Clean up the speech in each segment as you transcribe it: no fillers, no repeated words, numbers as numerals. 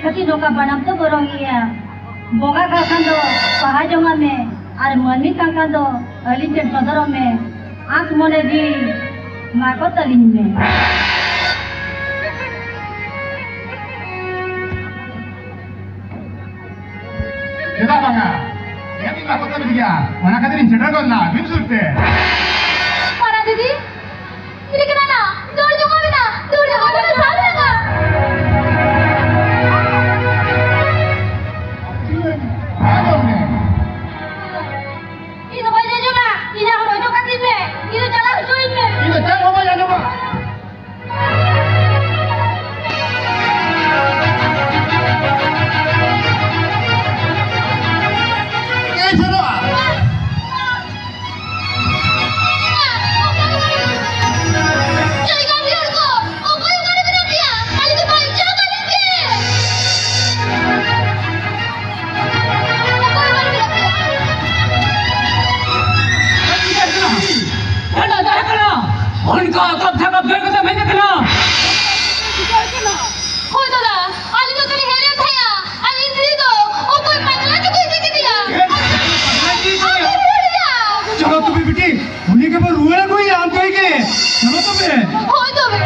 खाती नौका बनाम तो बरंगिया बोगा का खांदो सहाजोंगा में और मनी का खांदो अलिंचन सदरों में आंख मोने जी माको तलिन में kita bangga ya kita kota dia mana kadirin cedera gonna bimsurte mana didi ini kenapa dur juga bina salah ka itu baca juga ini harus juga tipe itu jalan cuy me itu jangan apa ya coba उनका कब था कब घर का मैंने कहा हो दादा आलू तो कली हेले भैया अली इंद्री तो ओ कोई पगला तो कोई देख दिया चलो तू भी बेटी उन्हीं के पर रुए कोई आम कोई के चलो तो बे हो तो बे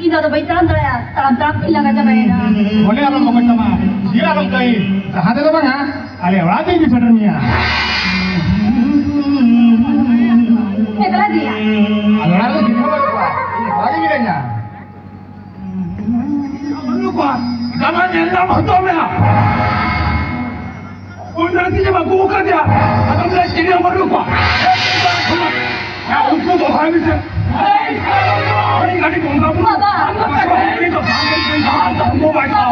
Ida to baitaran taram pilaga jabayna boleh abang mau sama dia abang kai sahade to bang ha ale awadi di sadarnya ekala dia alora to gini apa pak ini lagi gilenya lu pak zaman yang lama to me udah nanti coba buka dia atau belas jadi nomor lu pak ya untuk to habis ini kali bongkar Baba. ini to bangkai mau baca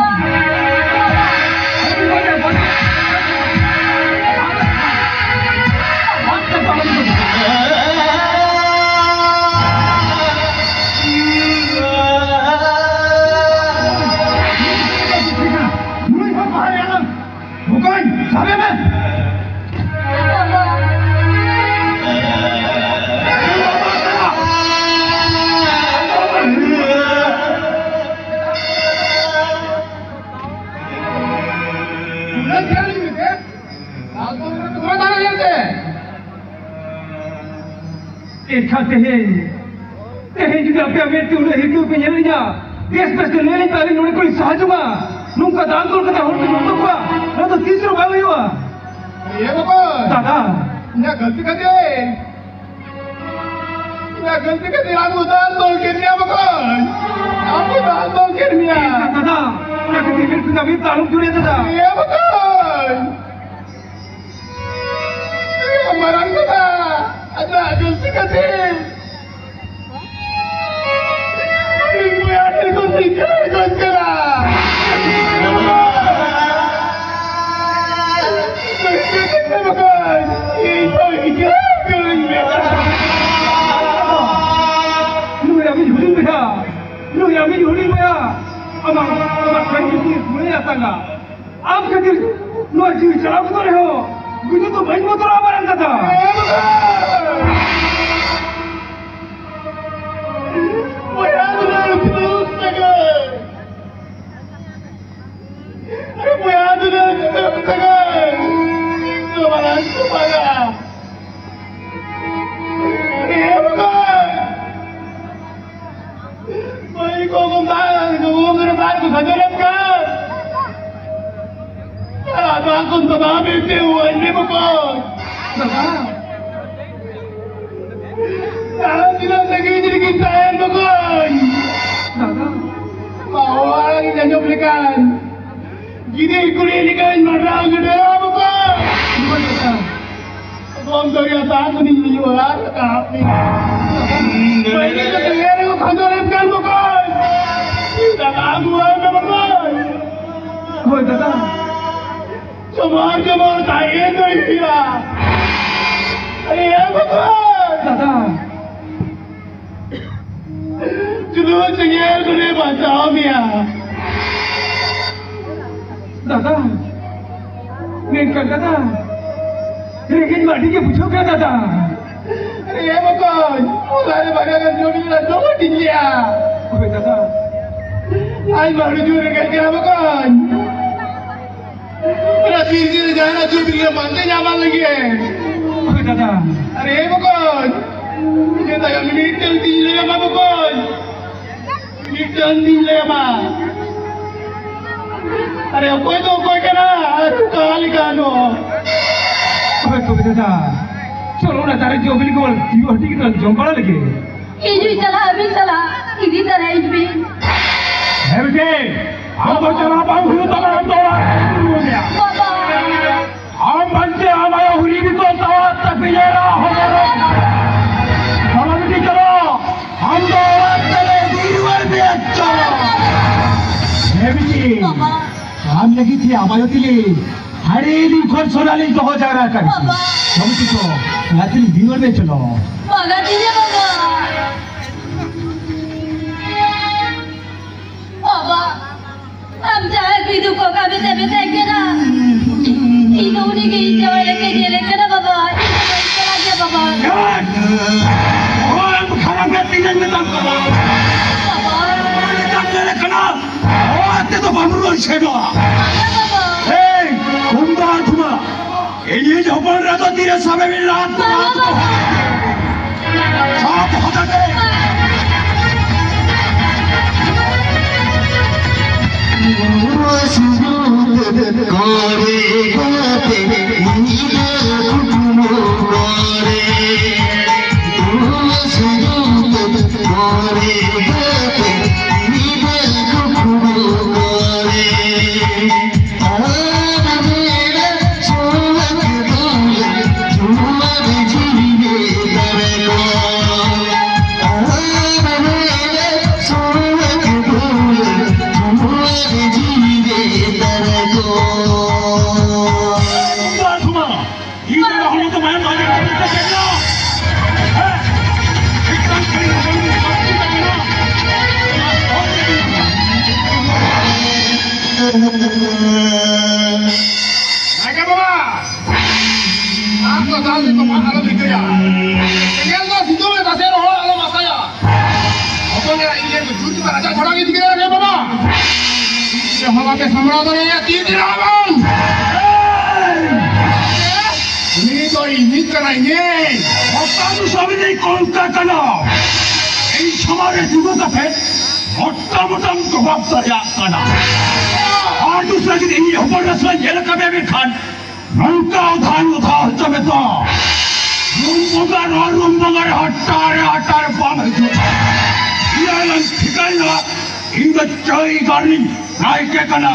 bukan sampai men Tehen juga apa itu udah hidup penyelinya. Bias ke leleng kali nuri kali sahajuma. Nungka dangkul kata hortu nungka gua. Nanti tisro bawa iwa. Iya bapak. Dada. Nggak ganti kati. Nggak ganti kati aku dangkul kirnya bapak. Aku dangkul kirnya. Dada. Nggak ganti kita minta alung curi dada. Iya bapak. Kemarin kita ada ganti kati. आप कदर no जी चला तो रहे हो मुझे तो भाई मत रहा बरंगा था वो याद नहीं कुछ लगा अरे वो याद नहीं कुछ लगा तो वाला तो पागा अरे भगवान कोई को मेरे बाल को सजा कर aku untuk ambil tuan ni bukan. Jangan tidak lagi jadi kita yang bukan. Mau orang yang jomblikan. Gini kuliah ni kan marah gede bukan. Bukan dari atas ni jual tapi. Baik kita kaya ni kau kan bukan. Kita kamu apa bukan. Oh dada. Semua jemaah saya tu dia. Ayah bapa. Dada. Dulu cengar tu dia baca dia. दादा नेकर दादा लेकिन माटी के पूछो क्या दादा अरे बकन उधारे भगा कर जोड़ी ना दो टिंगिया ओए दादा आई मारू जोड़े कर क्या बकन अरे पीछे जाना जो बिल्ले मानते जामान लगी है ओए दादा अरे बकन ये तो yang militan tinggi lama bकन militan tinggi lama अरे कोई तो कोई के ना तू कहां लिखानो ओए तो दादा चलो ना तारे जो बिल्कुल यूटी की तरफ जंगल लगे इजी चला अभी चला इधी तरह इज भी है बेटे हम तो चला पाऊं तो हम तो बाबा हम बनते हमारा हुरी भी तो तवा तक भी ले रहा हो चलो बेटी चलो हम तो चले बीरवर भी अच्छा है बेटी हम लगी थी हमारे दिले हरेली खोल सोनाली तो हो जा रहा कर हम तो रात्रि बीरवर में चलो बाबा दीजिए बाबा बाबा हम चाहे बिदु को का भी तबे देखे ना इन्होंने की जवाब लेके दिए लेके ना बाबा चला गया बाबा हम खाना में तीन में काम करो बाबा काम ले खाना ओ आते तो बामरू छेड़ो ए कुंदा तुमा ये जो बन रहा तो तेरे सामने भी रात सब होता है दूसरा की ये ऊपर रसला ये लगा में खान नौका उधार उधार जब तो रूमबगर हटारे बाम है जो ये लन ठिकाना इंग चोई गानी नाई के कना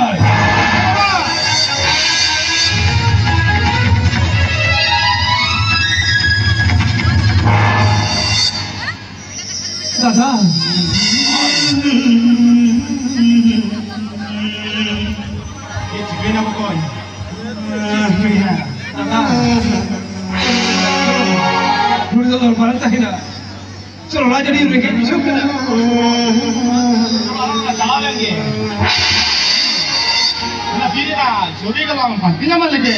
दादा Bina bकन Dulu तो बारता है ना चलो राजा डी लेके पीछे करना डालेंगे ना बीरा जोड़ी का लाम बिना मत लगे